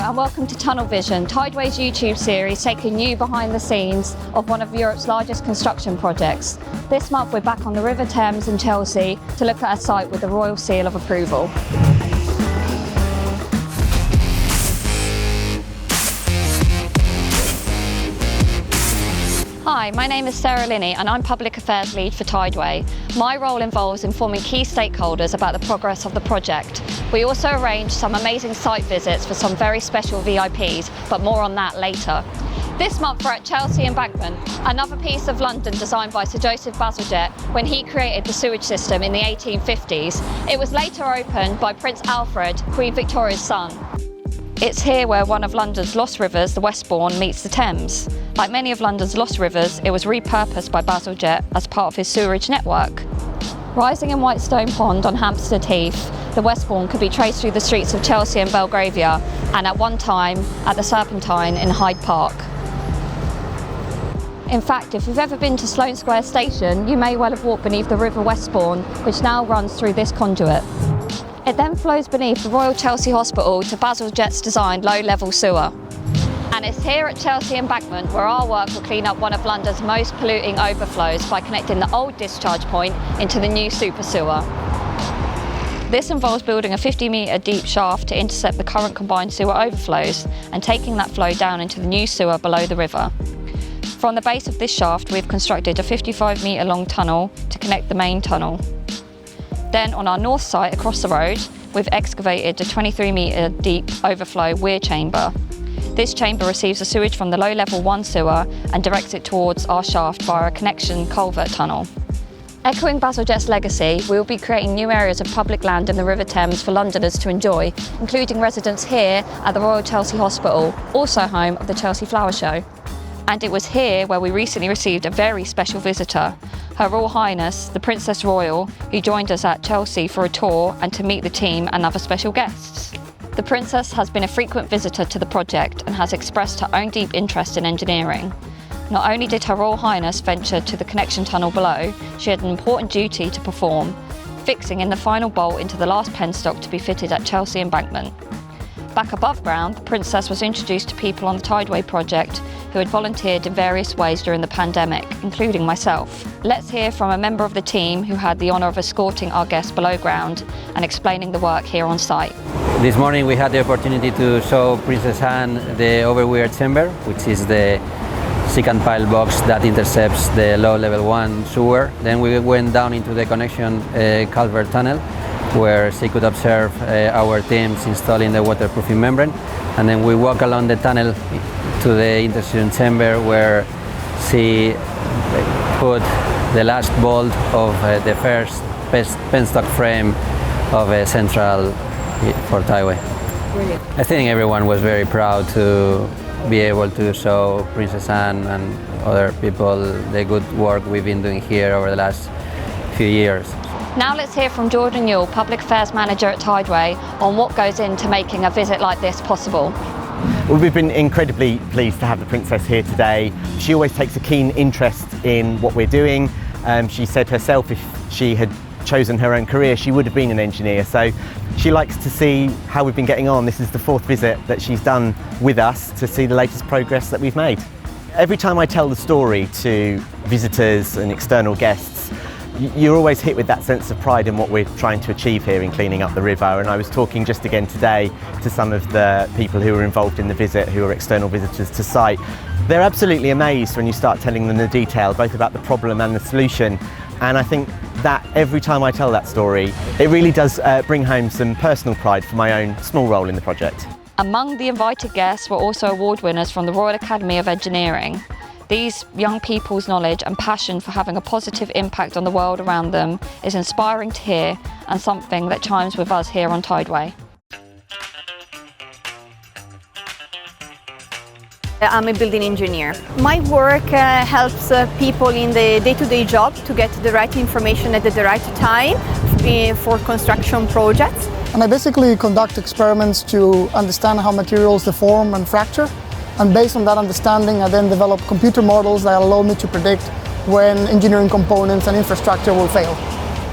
and welcome to Tunnel Vision, Tideway's YouTube series taking you behind the scenes of one of Europe's largest construction projects. This month we're back on the River Thames in Chelsea to look at a site with the Royal Seal of Approval. Hi, my name is LINNEY and I'm Public Affairs Lead for Tideway. My role involves informing key stakeholders about the progress of the project. We also arrange some amazing site visits for some very special VIPs, but more on that later. This month we're at Chelsea Embankment, another piece of London designed by Sir Joseph Bazalgette when he created the sewage system in the 1850s. It was later opened by Prince Alfred, Queen Victoria's son. It's here where one of London's lost rivers, the Westbourne, meets the Thames. Like many of London's lost rivers, it was repurposed by Bazalgette as part of his sewerage network. Rising in Whitestone Pond on Hampstead Heath, the Westbourne could be traced through the streets of Chelsea and Belgravia, and at one time at the Serpentine in Hyde Park. In fact, if you've ever been to Sloane Square Station, you may well have walked beneath the River Westbourne, which now runs through this conduit. It then flows beneath the Royal Chelsea Hospital to Bazalgette's designed low-level sewer. And it's here at Chelsea Embankment where our work will clean up one of London's most polluting overflows by connecting the old discharge point into the new super sewer. This involves building a 50-metre deep shaft to intercept the current combined sewer overflows and taking that flow down into the new sewer below the river. From the base of this shaft, we've constructed a 55-metre long tunnel to connect the main tunnel. Then on our north site across the road, we've excavated a 23-metre deep overflow weir chamber. This chamber receives the sewage from the low-level 1 sewer and directs it towards our shaft via a connection culvert tunnel. Echoing Bazalgette's legacy, we will be creating new areas of public land in the River Thames for Londoners to enjoy, including residents here at the Royal Chelsea Hospital, also home of the Chelsea Flower Show. And it was here where we recently received a very special visitor, Her Royal Highness, the Princess Royal, who joined us at Chelsea for a tour and to meet the team and other special guests. The Princess has been a frequent visitor to the project and has expressed her own deep interest in engineering. Not only did Her Royal Highness venture to the connection tunnel below, she had an important duty to perform, fixing in the final bolt into the last penstock to be fitted at Chelsea Embankment. Back above ground, the Princess was introduced to people on the Tideway project who had volunteered in various ways during the pandemic, including myself. Let's hear from a member of the team who had the honour of escorting our guests below ground and explaining the work here on site. This morning we had the opportunity to show Princess Anne the overweir chamber, which is the second pile box that intercepts the low-level 1 sewer. Then we went down into the connection culvert tunnel, where she could observe our teams installing the waterproofing membrane. And then we walk along the tunnel to the intersection chamber where she put the last bolt of the first penstock frame of a central for Tideway. Brilliant. I think everyone was very proud to be able to show Princess Anne and other people the good work we've been doing here over the last few years. Now let's hear from Jordan Newell, Public Affairs Manager at Tideway, on what goes into making a visit like this possible. Well, we've been incredibly pleased to have the Princess here today. She always takes a keen interest in what we're doing. She said herself if she had chosen her own career, she would have been an engineer. So she likes to see how we've been getting on. This is the 4th visit that she's done with us to see the latest progress that we've made. Every time I tell the story to visitors and external guests, you're always hit with that sense of pride in what we're trying to achieve here in cleaning up the river. And I was talking just again today to some of the people who were involved in the visit, who are external visitors to site. They're absolutely amazed when you start telling them the detail, both about the problem and the solution. And I think that every time I tell that story, it really does bring home some personal pride for my own small role in the project. Among the invited guests were also award winners from the Royal Academy of Engineering. These young people's knowledge and passion for having a positive impact on the world around them is inspiring to hear and something that chimes with us here on Tideway. I'm a building engineer. My work helps people in the day-to-day job to get the right information at the right time for construction projects. And I basically conduct experiments to understand how materials deform and fracture. And based on that understanding, I then develop computer models that allow me to predict when engineering components and infrastructure will fail.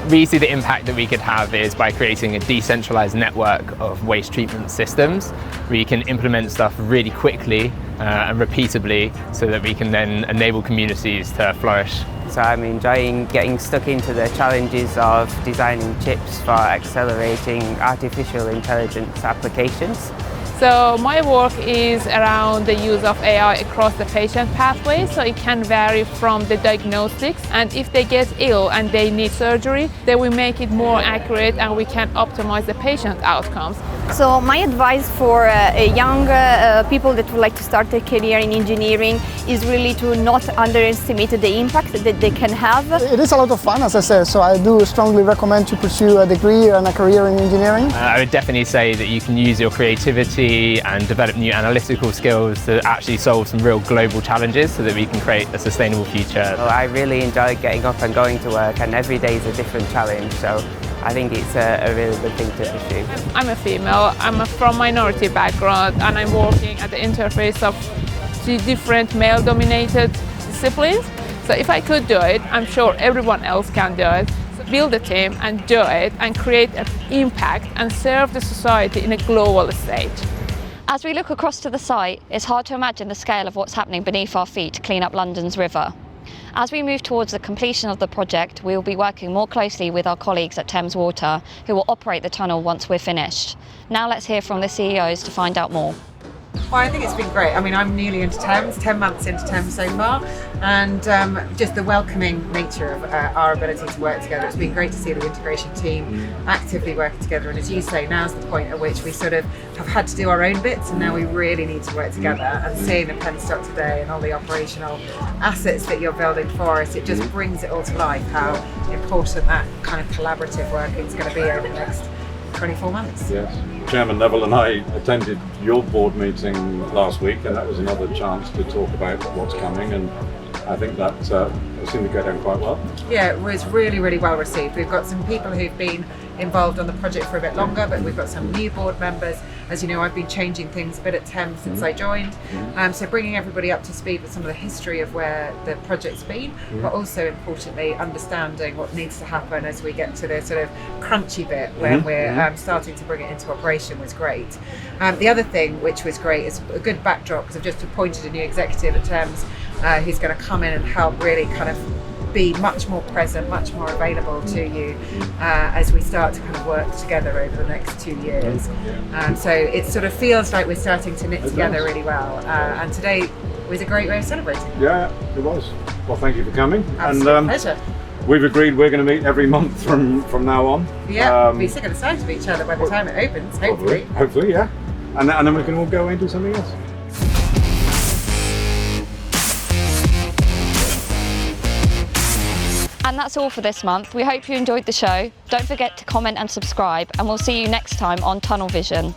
We see the impact that we could have is by creating a decentralized network of waste treatment systems where you can implement stuff really quickly and repeatably so that we can then enable communities to flourish. So I'm enjoying getting stuck into the challenges of designing chips for accelerating artificial intelligence applications. So my work is around the use of AI across the patient pathway, so it can vary from the diagnostics, and if they get ill and they need surgery, then we make it more accurate and we can optimize the patient outcomes. So my advice for young people that would like to start a career in engineering is really to not underestimate the impact that they can have. It is a lot of fun, as I said, so I do strongly recommend to pursue a degree and a career in engineering. I would definitely say that you can use your creativity and develop new analytical skills to actually solve some real global challenges so that we can create a sustainable future. Well, I really enjoy getting up and going to work, and every day is a different challenge, so I think it's a really good thing to pursue. I'm a female, I'm from minority background, and I'm working at the interface of two different male-dominated disciplines. So if I could do it, I'm sure everyone else can do it. So build a team and do it and create an impact and serve the society in a global stage. As we look across to the site, it's hard to imagine the scale of what's happening beneath our feet to clean up London's river. As we move towards the completion of the project, we will be working more closely with our colleagues at Thames Water, who will operate the tunnel once we're finished. Now let's hear from the CEOs to find out more. Well, I think it's been great. I mean, I'm nearly into Thames, 10 months into Thames so far, and just the welcoming nature of our ability to work together. It's been great to see the integration team actively working together, and as you say, now's the point at which we sort of have had to do our own bits, and now we really need to work together. And seeing the penstock today and all the operational assets that you're building for us, it just brings it all to life, how important that kind of collaborative working is going to be over the next 24 months. Yes. Chairman Neville and I attended your board meeting last week, and that was another chance to talk about what's coming, and I think that seemed to go down quite well. Yeah, it was really, really well received. We've got some people who've been involved on the project for a bit longer, but we've got some new board members. As you know, I've been changing things a bit at Thames since I joined, so bringing everybody up to speed with some of the history of where the project's been, but also importantly understanding what needs to happen as we get to the sort of crunchy bit when we're starting to bring it into operation was great. The other thing which was great is a good backdrop, because I've just appointed a new executive at Thames who's going to come in and help really kind of be much more present, much more available to you as we start to kind of work together over the next 2 years. So it sort of feels like we're starting to knit together really well, and today was a great way of celebrating. Yeah, it was. Well, thank you for coming. Absolute pleasure. We've agreed we're going to meet every month from now on. Yeah, we'll be sick of the sight of each other by the time it opens, hopefully. Hopefully, yeah. And then we can all go into something else. And that's all for this month. We hope you enjoyed the show. Don't forget to comment and subscribe, and we'll see you next time on Tunnel Vision.